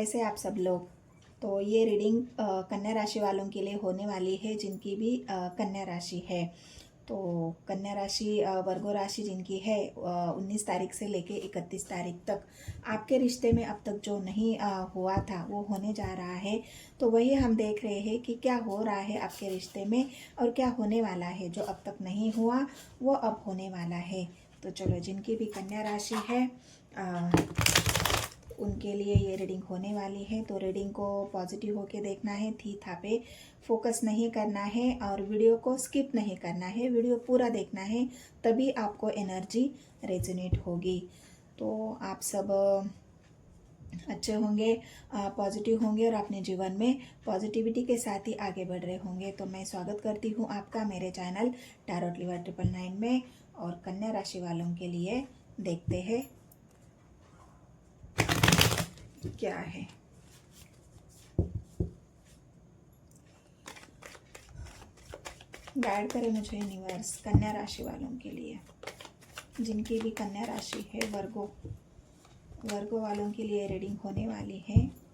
कैसे आप सब लोग। तो ये रीडिंग कन्या राशि वालों के लिए होने वाली है जिनकी भी कन्या राशि है। तो कन्या राशि वर्गो राशि जिनकी है 19 तारीख से लेके 31 तारीख तक आपके रिश्ते में अब तक जो नहीं हुआ था वो होने जा रहा है। तो वही हम देख रहे हैं कि क्या हो रहा है आपके रिश्ते में और क्या होने वाला है। जो अब तक नहीं हुआ वो अब होने वाला है। तो चलो, जिनकी भी कन्या राशि है उनके लिए ये रीडिंग होने वाली है। तो रीडिंग को पॉजिटिव होके देखना है, थी था पे फोकस नहीं करना है और वीडियो को स्किप नहीं करना है, वीडियो पूरा देखना है, तभी आपको एनर्जी रेजोनेट होगी। तो आप सब अच्छे होंगे, पॉजिटिव होंगे और अपने जीवन में पॉजिटिविटी के साथ ही आगे बढ़ रहे होंगे। तो मैं स्वागत करती हूँ आपका मेरे चैनल टैरोट लिवर 999 में। और कन्या राशि वालों के लिए देखते हैं क्या है। गाइड करें मुझे यूनिवर्स कन्या राशि वालों के लिए, जिनकी भी कन्या राशि है वर्गो वालों के लिए रीडिंग होने वाली है।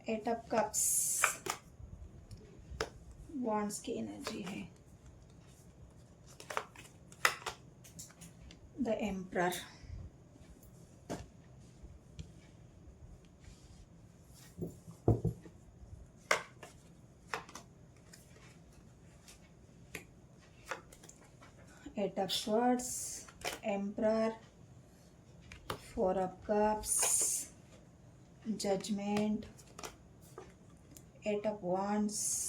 एट ऑफ कप्स, वॉन्ड्स की एनर्जी है, the emperor, eight of swords, emperor, four of cups, judgement, eight of wands.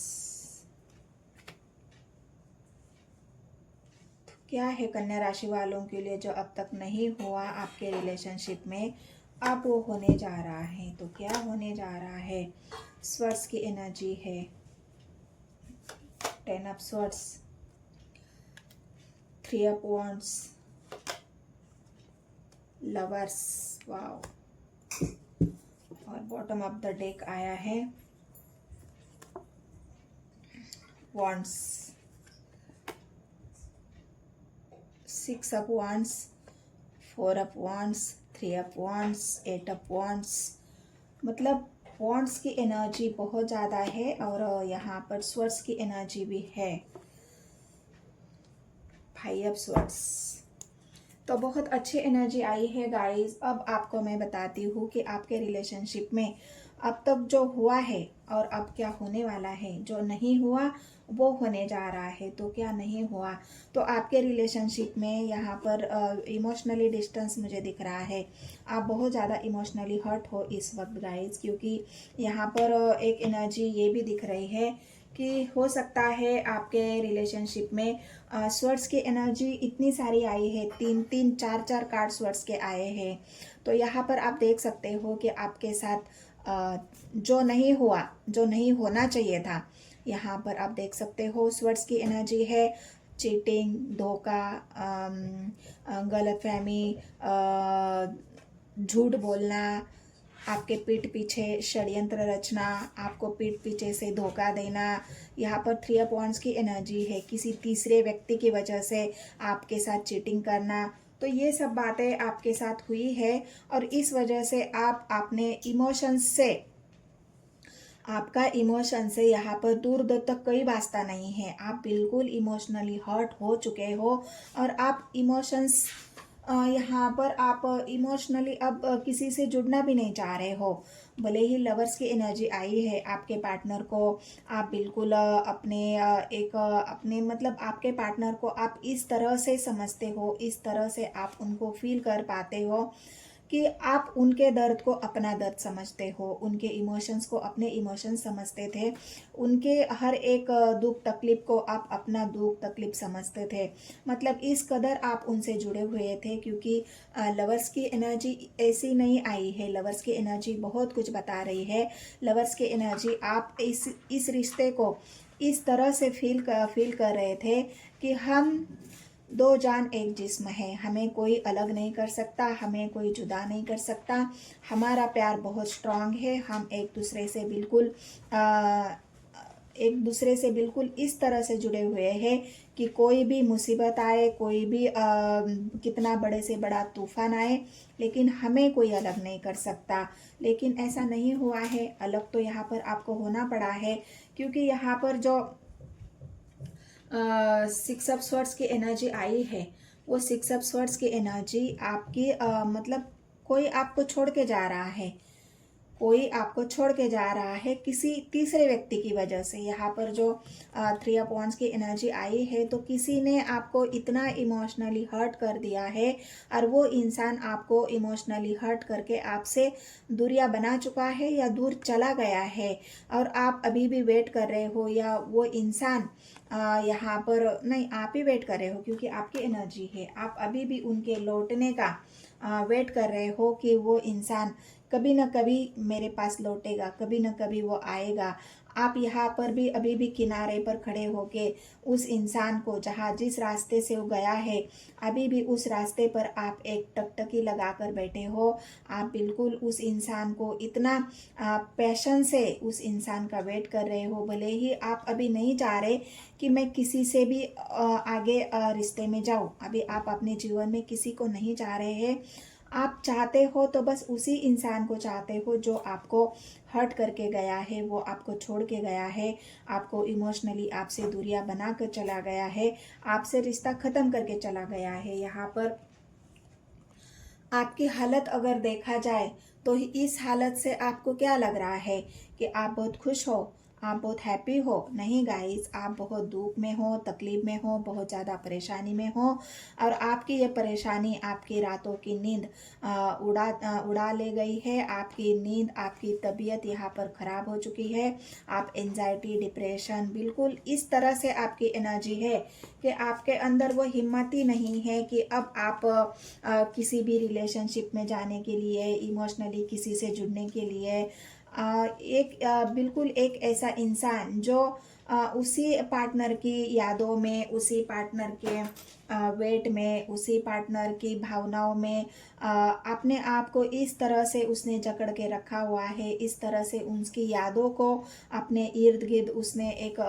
क्या है कन्या राशि वालों के लिए जो अब तक नहीं हुआ आपके रिलेशनशिप में, अब वो होने जा रहा है। तो क्या होने जा रहा है? स्वर्ड्स की एनर्जी है, 10 of swords, 3 of wands, lovers, wow, और बॉटम ऑफ द डेक आया है wands, 6 of wands, 4 of wands, 3 of wands, 8 of wands. मतलब वॉन्ड्स की एनर्जी बहुत ज़्यादा है और यहाँ पर स्वर्ड्स की एनर्जी भी है, 5 ऑफ स्वर्ड्स। तो बहुत अच्छी एनर्जी आई है गाइस। अब आपको मैं बताती हूँ कि आपके रिलेशनशिप में अब तक जो हुआ है और अब क्या होने वाला है। जो नहीं हुआ वो होने जा रहा है। तो क्या नहीं हुआ, तो आपके रिलेशनशिप में यहाँ पर इमोशनली डिस्टेंस मुझे दिख रहा है। आप बहुत ज़्यादा इमोशनली हर्ट हो इस वक्त गाइस, क्योंकि यहाँ पर एक एनर्जी ये भी दिख रही है कि हो सकता है आपके रिलेशनशिप में स्वर्ड्स की एनर्जी इतनी सारी आई है, 3-3, 4-4 कार्ड स्वर्ड्स के आए हैं। तो यहाँ पर आप देख सकते हो कि आपके साथ जो नहीं हुआ, जो नहीं होना चाहिए था, यहाँ पर आप देख सकते हो स्वर्ड्स की एनर्जी है, चीटिंग, धोखा, गलतफहमी, झूठ बोलना, आपके पीठ पीछे षड्यंत्र रचना, आपको पीठ पीछे से धोखा देना। यहाँ पर 3 ऑफ वॉन्ड्स की एनर्जी है, किसी तीसरे व्यक्ति की वजह से आपके साथ चीटिंग करना। तो ये सब बातें आपके साथ हुई है और इस वजह से आप अपने इमोशंस से, आपका इमोशन से यहाँ पर दूर दूर तक कोई वास्ता नहीं है। आप बिल्कुल इमोशनली हर्ट हो चुके हो और आप इमोशंस यहाँ पर आप इमोशनली अब किसी से जुड़ना भी नहीं चाह रहे हो। भले ही लवर्स की एनर्जी आई है, आपके पार्टनर को आप बिल्कुल अपने मतलब आपके पार्टनर को आप इस तरह से समझते हो, इस तरह से आप उनको फील कर पाते हो कि आप उनके दर्द को अपना दर्द समझते हो, उनके इमोशंस को अपने इमोशंस समझते थे, उनके हर एक दुख तकलीफ को आप अपना दुख तकलीफ समझते थे। मतलब इस कदर आप उनसे जुड़े हुए थे, क्योंकि लवर्स की एनर्जी ऐसी नहीं आई है। लवर्स की एनर्जी बहुत कुछ बता रही है। लवर्स की एनर्जी आप इस रिश्ते को इस तरह से फील कर रहे थे कि हम दो जान एक जिस्म है, हमें कोई अलग नहीं कर सकता, हमें कोई जुदा नहीं कर सकता। हमारा प्यार बहुत स्ट्रांग है, हम एक दूसरे से बिल्कुल इस तरह से जुड़े हुए हैं कि कोई भी मुसीबत आए, कोई भी कितना बड़े से बड़ा तूफान आए, लेकिन हमें कोई अलग नहीं कर सकता। लेकिन ऐसा नहीं हुआ है, अलग तो यहाँ पर आपको होना पड़ा है, क्योंकि यहाँ पर जो 6 ऑफ स्वॉर्ड्स की एनर्जी आई है, वो 6 ऑफ स्वॉर्ड्स की एनर्जी आपकी मतलब कोई आपको छोड़ के जा रहा है, कोई आपको छोड़ के जा रहा है किसी तीसरे व्यक्ति की वजह से। यहाँ पर जो 3 ऑफ वांड्स की एनर्जी आई है, तो किसी ने आपको इतना इमोशनली हर्ट कर दिया है, और वो इंसान आपको इमोशनली हर्ट करके आपसे दूरियां बना चुका है या दूर चला गया है, और आप अभी भी वेट कर रहे हो, या वो इंसान यहाँ पर नहीं, आप ही वेट कर रहे हो, क्योंकि आपकी एनर्जी है, आप अभी भी उनके लौटने का वेट कर रहे हो कि वो इंसान कभी ना कभी मेरे पास लौटेगा, कभी ना कभी वो आएगा। आप यहाँ पर भी अभी भी किनारे पर खड़े होके उस इंसान को, जहाँ जिस रास्ते से वो गया है, अभी भी उस रास्ते पर आप एक टकटकी लगा कर बैठे हो। आप बिल्कुल उस इंसान को इतना पैशन से उस इंसान का वेट कर रहे हो। भले ही आप अभी नहीं चाह रहे कि मैं किसी से भी आगे रिश्ते में जाऊँ, अभी आप अपने जीवन में किसी को नहीं चाह रहे हैं। आप चाहते हो तो बस उसी इंसान को चाहते हो जो आपको हर्ट करके गया है, वो आपको छोड़ के गया है, आपको इमोशनली आपसे दूरियां बना कर चला गया है, आपसे रिश्ता ख़त्म करके चला गया है। यहाँ पर आपकी हालत अगर देखा जाए तो इस हालत से आपको क्या लग रहा है कि आप बहुत खुश हो, आप बहुत हैप्पी हो? नहीं गाइस, आप बहुत दुख में हो, तकलीफ में हो, बहुत ज़्यादा परेशानी में हो, और आपकी ये परेशानी आपकी रातों की नींद उड़ा ले गई है। आपकी नींद, आपकी तबीयत यहाँ पर ख़राब हो चुकी है। आप एंजाइटी, डिप्रेशन, बिल्कुल इस तरह से आपकी एनर्जी है कि आपके अंदर वो हिम्मत ही नहीं है कि अब आप किसी भी रिलेशनशिप में जाने के लिए, इमोशनली किसी से जुड़ने के लिए। बिल्कुल एक ऐसा इंसान जो उसी पार्टनर की यादों में, उसी पार्टनर के वेट में, उसी पार्टनर की भावनाओं में अपने आप को इस तरह से उसने जकड़ के रखा हुआ है, इस तरह से उसकी यादों को अपने इर्द गिर्द उसने एक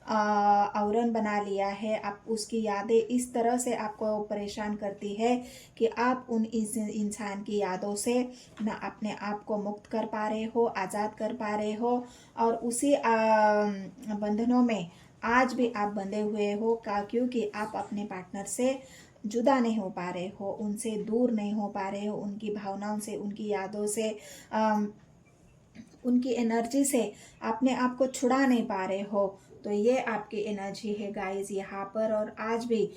आवरण बना लिया है। आप उसकी यादें इस तरह से आपको परेशान करती है कि आप उन इंसान की यादों से ना अपने आप को मुक्त कर पा रहे हो, आज़ाद कर पा रहे हो, और उसी बंधनों में आज भी आप बंधे हुए हो क्योंकि आप अपने पार्टनर से जुदा नहीं हो पा रहे हो, उनसे दूर नहीं हो पा रहे हो, उनकी भावनाओं से, उनकी यादों से, उनकी एनर्जी से अपने आप को छुड़ा नहीं पा रहे हो। तो ये आपकी एनर्जी है गाइस यहाँ पर, और आज भी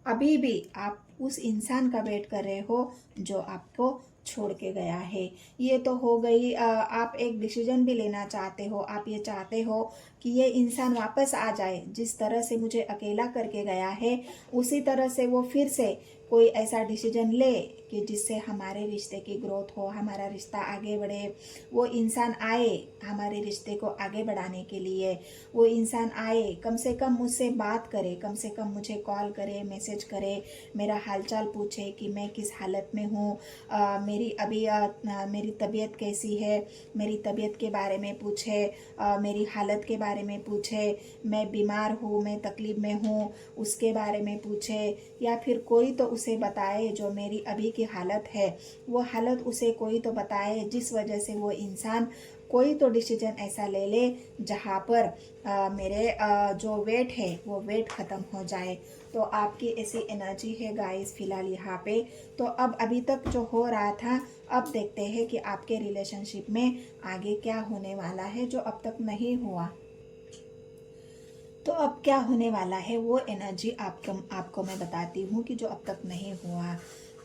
अभी भी आप उस इंसान का वेट कर रहे हो जो आपको छोड़ के गया है। ये तो हो गई, आप एक डिसीजन भी लेना चाहते हो, आप ये चाहते हो कि ये इंसान वापस आ जाए, जिस तरह से मुझे अकेला करके गया है उसी तरह से वो फिर से कोई ऐसा डिसीजन ले कि जिससे हमारे रिश्ते की ग्रोथ हो, हमारा रिश्ता आगे बढ़े। वो इंसान आए हमारे रिश्ते को आगे बढ़ाने के लिए, वो इंसान आए, कम से कम मुझसे बात करे, कम से कम मुझे कॉल करे, मैसेज करे, मेरा हालचाल पूछे कि मैं किस हालत में हूँ, मेरी तबीयत कैसी है, मेरी तबीयत के बारे में पूछे, मेरी हालत के बारे में पूछे, मैं बीमार हूँ, मैं तकलीफ़ में हूँ, उसके बारे में पूछे, या फिर कोई तो उसे बताए जो मेरी अभी की हालत है, वो हालत उसे कोई तो बताए, जिस वजह से वो इंसान कोई तो डिसीजन ऐसा ले ले जहाँ पर मेरे जो वेट है वो वेट ख़त्म हो जाए। तो आपकी ऐसी एनर्जी है गाइस फिलहाल यहाँ पे। तो अब अभी तक जो हो रहा था, अब देखते हैं कि आपके रिलेशनशिप में आगे क्या होने वाला है जो अब तक नहीं हुआ। तो अब क्या होने वाला है वो एनर्जी आपको मैं बताती हूँ कि जो अब तक नहीं हुआ।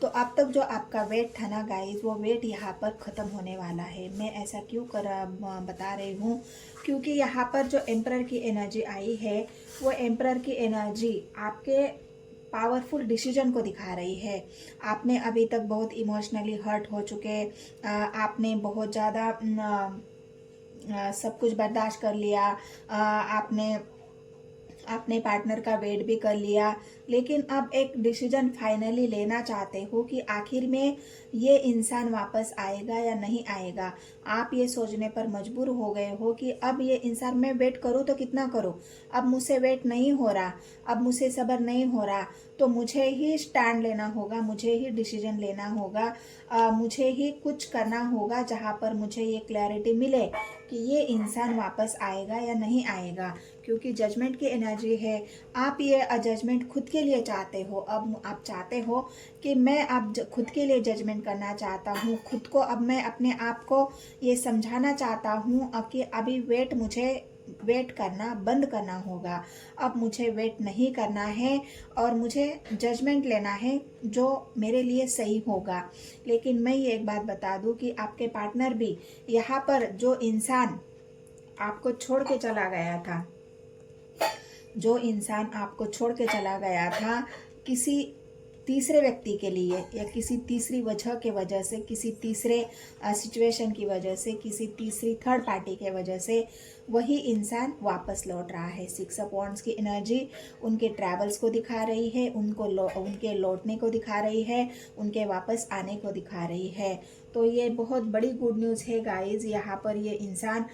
तो अब तक जो आपका वेट था ना गाइस, वो वेट यहाँ पर ख़त्म होने वाला है। मैं ऐसा क्यों बता रही हूँ, क्योंकि यहाँ पर जो एम्परर की एनर्जी आई है, वो एम्परर की एनर्जी आपके पावरफुल डिसीजन को दिखा रही है। आपने अभी तक बहुत इमोशनली हर्ट हो चुके, आपने बहुत ज़्यादा सब कुछ बर्दाश्त कर लिया, आपने अपने पार्टनर का वेट भी कर लिया, लेकिन अब एक डिसीजन फाइनली लेना चाहते हो कि आखिर में ये इंसान वापस आएगा या नहीं आएगा। आप ये सोचने पर मजबूर हो गए हो कि अब ये इंसान, मैं वेट करूँ तो कितना करूँ, अब मुझसे वेट नहीं हो रहा, अब मुझसे सब्र नहीं हो रहा, तो मुझे ही स्टैंड लेना होगा, मुझे ही डिसीजन लेना होगा, मुझे ही कुछ करना होगा जहाँ पर मुझे ये क्लैरिटी मिले कि ये इंसान वापस आएगा या नहीं आएगा। क्योंकि जजमेंट की एनर्जी है। आप ये जजमेंट खुद के लिए चाहते हो। अब आप चाहते हो कि मैं अब खुद के लिए जजमेंट करना चाहता हूँ, खुद को अब मैं अपने आप को ये समझाना चाहता हूँ कि अभी मुझे वेट करना बंद करना होगा। अब मुझे वेट नहीं करना है और मुझे जजमेंट लेना है जो मेरे लिए सही होगा। लेकिन मैं ये एक बात बता दूं कि आपके पार्टनर भी यहाँ पर, जो इंसान आपको छोड़ के चला गया था, जो इंसान आपको छोड़ के चला गया था किसी तीसरे व्यक्ति के लिए या किसी तीसरी वजह से, किसी तीसरे सिचुएशन की वजह से, किसी तीसरी थर्ड पार्टी के वजह से, वही इंसान वापस लौट रहा है। 6 ऑफ वांड्स की एनर्जी उनके ट्रैवल्स को दिखा रही है, उनके लौटने को दिखा रही है, उनके वापस आने को दिखा रही है। तो ये बहुत बड़ी गुड न्यूज़ है गाइज। यहाँ पर ये इंसान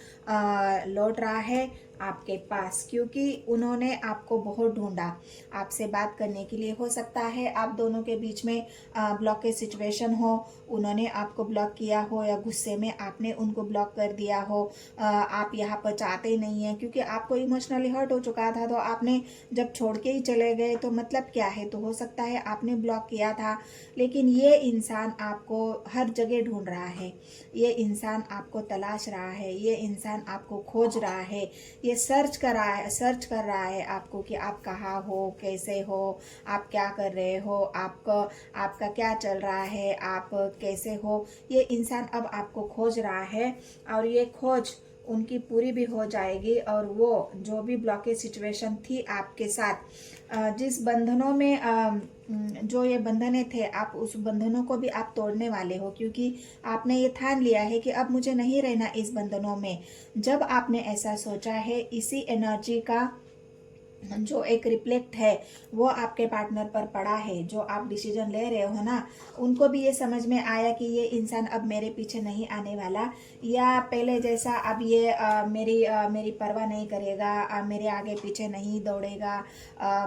लौट रहा है आपके पास, क्योंकि उन्होंने आपको बहुत ढूंढा। आपसे बात करने के लिए, हो सकता है आप दोनों के बीच में ब्लॉकेज सिचुएशन हो, उन्होंने आपको ब्लॉक किया हो या गुस्से में आपने उनको ब्लॉक कर दिया हो। आप यहाँ पर चाहते नहीं हैं क्योंकि आपको इमोशनली हर्ट हो चुका था, तो आपने जब छोड़ के ही चले गए तो मतलब क्या है। तो हो सकता है आपने ब्लॉक किया था, लेकिन ये इंसान आपको हर जगह ढूंढ रहा है, ये इंसान आपको तलाश रहा है, ये इंसान आपको खोज रहा है, ये सर्च कर रहा है आपको कि आप कहाँ हो, कैसे हो, आप क्या कर रहे हो, आपका क्या चल रहा है, आप कैसे हो। ये इंसान अब आपको खोज रहा है और ये खोज उनकी पूरी भी हो जाएगी। और वो जो भी ब्लॉकेज सिचुएशन थी आपके साथ, जिस बंधनों में जो ये बंधने थे, आप उस बंधनों को भी आप तोड़ने वाले हो, क्योंकि आपने ये ठान लिया है कि अब मुझे नहीं रहना इस बंधनों में। जब आपने ऐसा सोचा है, इसी एनर्जी का जो एक रिफ्लेक्ट है वो आपके पार्टनर पर पड़ा है। जो आप डिसीजन ले रहे हो ना, उनको भी ये समझ में आया कि ये इंसान अब मेरे पीछे नहीं आने वाला, या पहले जैसा अब ये मेरी परवाह नहीं करेगा, मेरे आगे पीछे नहीं दौड़ेगा,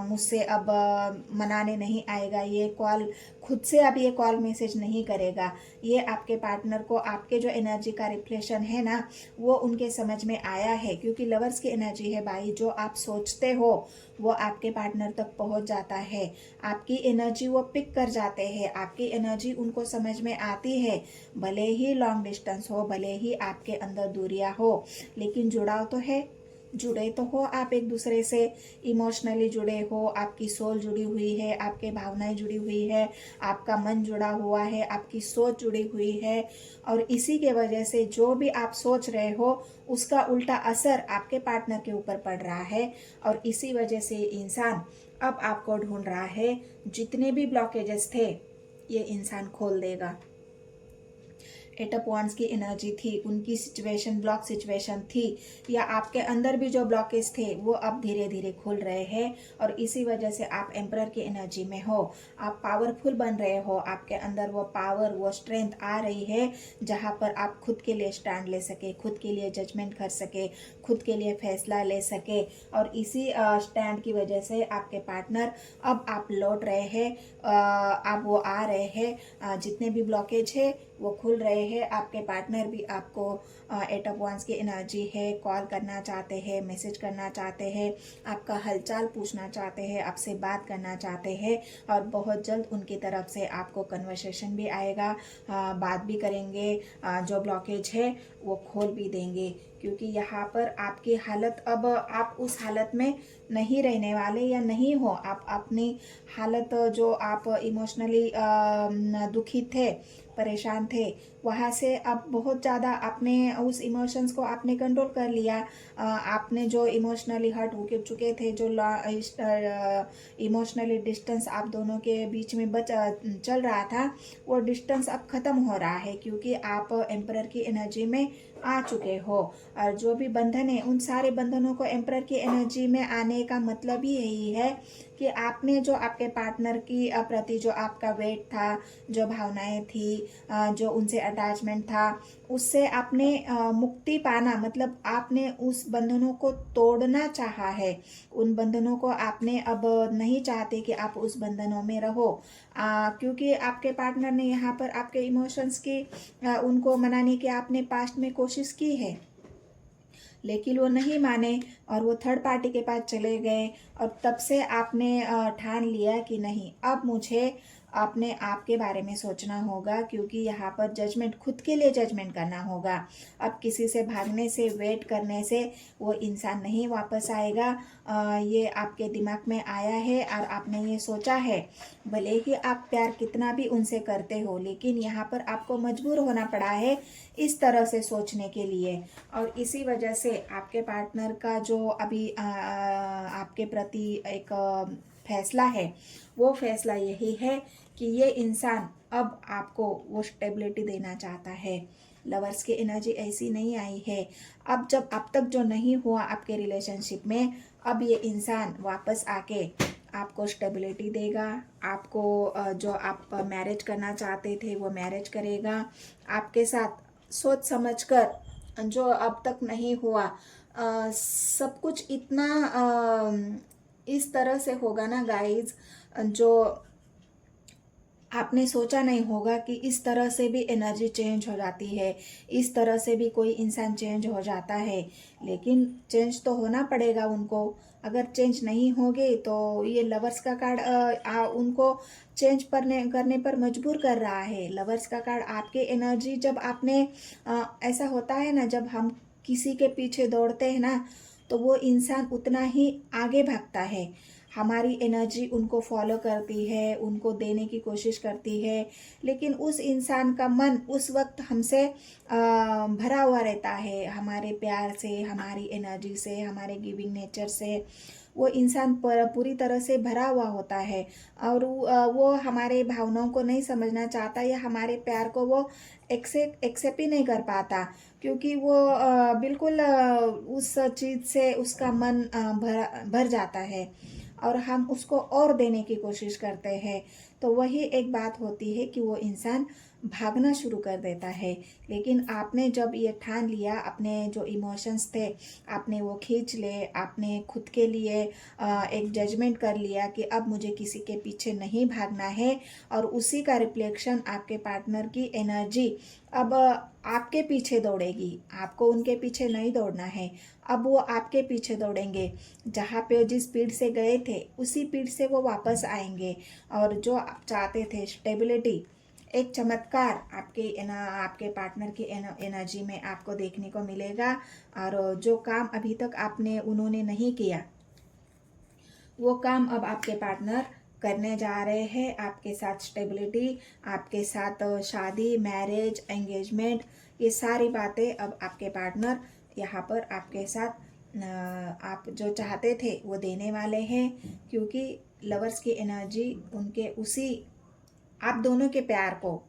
मुझसे अब मनाने नहीं आएगा, ये कॉल खुद से अब ये कॉल मैसेज नहीं करेगा। ये आपके पार्टनर को आपके जो एनर्जी का रिफ्लेक्शन है ना, वो उनके समझ में आया है। क्योंकि लवर्स की एनर्जी है भाई, जो आप सोचते हो वो आपके पार्टनर तक पहुंच जाता है। आपकी एनर्जी वो पिक कर जाते हैं, आपकी एनर्जी उनको समझ में आती है। भले ही लॉन्ग डिस्टेंस हो, भले ही आपके अंदर दूरियां हो, लेकिन जुड़ाव तो है, जुड़े तो हो आप एक दूसरे से, इमोशनली जुड़े हो, आपकी सोल जुड़ी हुई है, आपके भावनाएं जुड़ी हुई है, आपका मन जुड़ा हुआ है, आपकी सोच जुड़ी हुई है। और इसी के वजह से जो भी आप सोच रहे हो उसका उल्टा असर आपके पार्टनर के ऊपर पड़ रहा है। और इसी वजह से इंसान अब आपको ढूंढ रहा है। जितने भी ब्लॉकेजेस थे ये इंसान खोल देगा। 8 ऑफ वांड्स की एनर्जी थी, उनकी सिचुएशन ब्लॉक सिचुएशन थी, या आपके अंदर भी जो ब्लॉकेज थे वो अब धीरे धीरे खुल रहे हैं। और इसी वजह से आप एम्परर की एनर्जी में हो, आप पावरफुल बन रहे हो, आपके अंदर वो पावर, वो स्ट्रेंथ आ रही है जहाँ पर आप खुद के लिए स्टैंड ले सके, खुद के लिए जजमेंट कर सके, खुद के लिए फैसला ले सके। और इसी स्टैंड की वजह से आपके पार्टनर अब आप लौट रहे हैं, अब वो आ रहे हैं। जितने भी ब्लॉकेज है वो खुल रहे हैं। आपके पार्टनर भी आपको 8 ऑफ वांड्स की एनर्जी है, कॉल करना चाहते हैं, मैसेज करना चाहते हैं, आपका हालचाल पूछना चाहते हैं, आपसे बात करना चाहते हैं। और बहुत जल्द उनकी तरफ से आपको कन्वर्सेशन भी आएगा, बात भी करेंगे, जो ब्लॉकेज है वो खोल भी देंगे। क्योंकि यहाँ पर आपकी हालत, अब आप उस हालत में नहीं रहने वाले या नहीं हो। आप अपनी हालत, जो आप इमोशनली दुखी थे, परेशान थे, वहाँ से अब बहुत ज़्यादा आपने उस इमोशंस को आपने कंट्रोल कर लिया। आपने जो इमोशनली हर्ट हो चुके थे, जो इमोशनली डिस्टेंस आप दोनों के बीच में चल रहा था, वो डिस्टेंस अब ख़त्म हो रहा है। क्योंकि आप एम्परर की एनर्जी में आ चुके हो। और जो भी बंधन है, उन सारे बंधनों को एम्परर की एनर्जी में आने का मतलब ही यही है कि आपने जो आपके पार्टनर की प्रति जो आपका वेट था, जो भावनाएं थी, जो उनसे अटैचमेंट था, उससे आपने मुक्ति पाना, मतलब आपने उस बंधनों को तोड़ना चाहा है। उन बंधनों को आपने अब नहीं चाहते कि आप उस बंधनों में रहो, क्योंकि आपके पार्टनर ने यहाँ पर आपके इमोशंस की उनको मनाने की आपने पास्ट में कोशिश की है, लेकिन वो नहीं माने और वो थर्ड पार्टी के पास चले गए। और तब से आपने ठान लिया कि नहीं, अब मुझे अपने आप के बारे में सोचना होगा, क्योंकि यहाँ पर जजमेंट, खुद के लिए जजमेंट करना होगा। अब किसी से भागने से, वेट करने से वो इंसान नहीं वापस आएगा। ये आपके दिमाग में आया है और आपने ये सोचा है। भले ही आप प्यार कितना भी उनसे करते हो, लेकिन यहाँ पर आपको मजबूर होना पड़ा है इस तरह से सोचने के लिए। और इसी वजह से आपके पार्टनर का जो अभी आपके प्रति एक फैसला है, वो फैसला यही है कि ये इंसान अब आपको वो स्टेबिलिटी देना चाहता है। लवर्स की एनर्जी ऐसी नहीं आई है। अब जब अब तक जो नहीं हुआ आपके रिलेशनशिप में, अब ये इंसान वापस आके आपको स्टेबिलिटी देगा। आपको जो आप मैरिज करना चाहते थे वो मैरिज करेगा आपके साथ, सोच समझकर। जो अब तक नहीं हुआ, सब कुछ इतना इस तरह से होगा ना गाइज, जो आपने सोचा नहीं होगा कि इस तरह से भी एनर्जी चेंज हो जाती है, इस तरह से भी कोई इंसान चेंज हो जाता है। लेकिन चेंज तो होना पड़ेगा उनको। अगर चेंज नहीं होगे तो ये लवर्स का कार्ड उनको चेंज करने पर मजबूर कर रहा है। लवर्स का कार्ड आपके एनर्जी, जब आपने ऐसा होता है ना, जब हम किसी के पीछे दौड़ते हैं ना, तो वो इंसान उतना ही आगे भागता है। हमारी एनर्जी उनको फॉलो करती है, उनको देने की कोशिश करती है, लेकिन उस इंसान का मन उस वक्त हमसे भरा हुआ रहता है, हमारे प्यार से, हमारी एनर्जी से, हमारे गिविंग नेचर से। वो इंसान पूरी तरह से भरा हुआ होता है और वो हमारे भावनाओं को नहीं समझना चाहता, या हमारे प्यार को वो एक्सेप्ट ही नहीं कर पाता, क्योंकि वो बिल्कुल उस चीज़ से उसका मन भर जाता है और हम उसको और देने की कोशिश करते हैं। तो वही एक बात होती है कि वो इंसान भागना शुरू कर देता है। लेकिन आपने जब ये ठान लिया, अपने जो इमोशंस थे आपने वो खींच ले, आपने खुद के लिए एक जजमेंट कर लिया कि अब मुझे किसी के पीछे नहीं भागना है, और उसी का रिफ्लेक्शन आपके पार्टनर की एनर्जी अब आपके पीछे दौड़ेगी। आपको उनके पीछे नहीं दौड़ना है, अब वो आपके पीछे दौड़ेंगे। जहाँ पे जिस स्पीड से गए थे उसी स्पीड से वो वापस आएंगे। और जो आप चाहते थे स्टेबिलिटी, एक चमत्कार आपके पार्टनर की एनर्जी में आपको देखने को मिलेगा। और जो काम अभी तक उन्होंने नहीं किया, वो काम अब आपके पार्टनर करने जा रहे हैं। आपके साथ स्टेबिलिटी, आपके साथ शादी, मैरिज, एंगेजमेंट, ये सारी बातें अब आपके पार्टनर यहाँ पर आपके साथ आप जो चाहते थे वो देने वाले हैं। क्योंकि लवर्स की एनर्जी उनके उसी आप दोनों के प्यार को,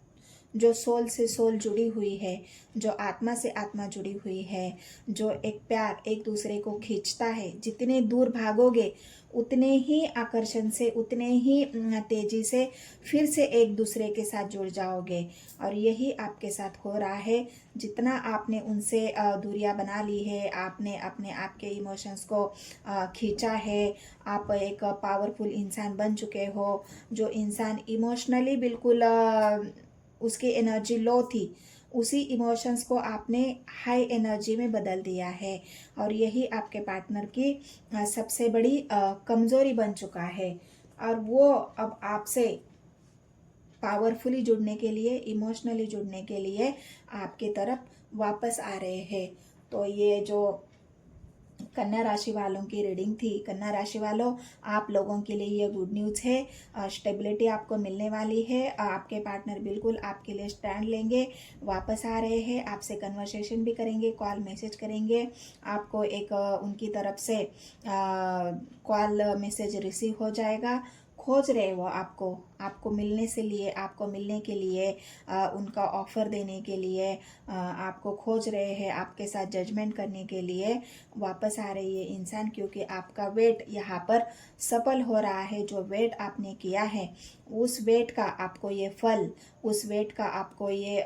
जो सोल से सोल जुड़ी हुई है, जो आत्मा से आत्मा जुड़ी हुई है, जो एक प्यार एक दूसरे को खींचता है, जितने दूर भागोगे उतने ही आकर्षण से, उतने ही तेजी से फिर से एक दूसरे के साथ जुड़ जाओगे। और यही आपके साथ हो रहा है। जितना आपने उनसे दूरियां बना ली है, आपने अपने आप के इमोशंस को खींचा है, आप एक पावरफुल इंसान बन चुके हो। जो इंसान इमोशनली बिल्कुल उसकी एनर्जी लो थी, उसी इमोशंस को आपने हाई एनर्जी में बदल दिया है। और यही आपके पार्टनर की सबसे बड़ी कमज़ोरी बन चुका है। और वो अब आपसे पावरफुली जुड़ने के लिए, इमोशनली जुड़ने के लिए आपके तरफ वापस आ रहे हैं। तो ये जो कन्या राशि वालों की रीडिंग थी, कन्या राशि वालों, आप लोगों के लिए ये गुड न्यूज़ है। स्टेबिलिटी आपको मिलने वाली है। आपके पार्टनर बिल्कुल आपके लिए स्टैंड लेंगे, वापस आ रहे हैं, आपसे कन्वर्सेशन भी करेंगे, कॉल मैसेज करेंगे। आपको एक उनकी तरफ से कॉल मैसेज रिसीव हो जाएगा। खोज रहे वो आपको मिलने के लिए उनका ऑफर देने के लिए आपको खोज रहे हैं, आपके साथ जजमेंट करने के लिए वापस आ रही है इंसान, क्योंकि आपका वेट यहाँ पर सफल हो रहा है। जो वेट आपने किया है उस वेट का आपको ये फल, उस वेट का आपको ये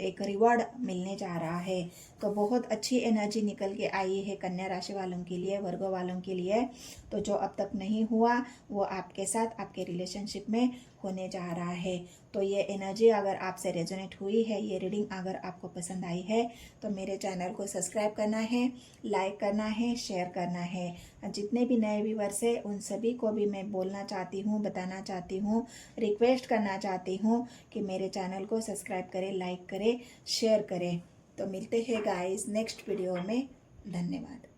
एक रिवॉर्ड मिलने जा रहा है। तो बहुत अच्छी एनर्जी निकल के आई है कन्या राशि वालों के लिए, वर्ग वालों के लिए। तो जो अब तक नहीं हुआ वो आपके साथ आपके रिलेशनशिप में होने जा रहा है। तो ये एनर्जी अगर आपसे रेजोनेट हुई है, ये रीडिंग अगर आपको पसंद आई है, तो मेरे चैनल को सब्सक्राइब करना है, लाइक करना है, शेयर करना है। जितने भी नए व्यूवर्स हैं उन सभी को भी मैं बोलना चाहती हूँ, बताना चाहती हूँ, रिक्वेस्ट करना चाहती हूँ कि मेरे चैनल को सब्सक्राइब करें, लाइक करें, शेयर करें। तो मिलते हैं गाइस नेक्स्ट वीडियो में। धन्यवाद।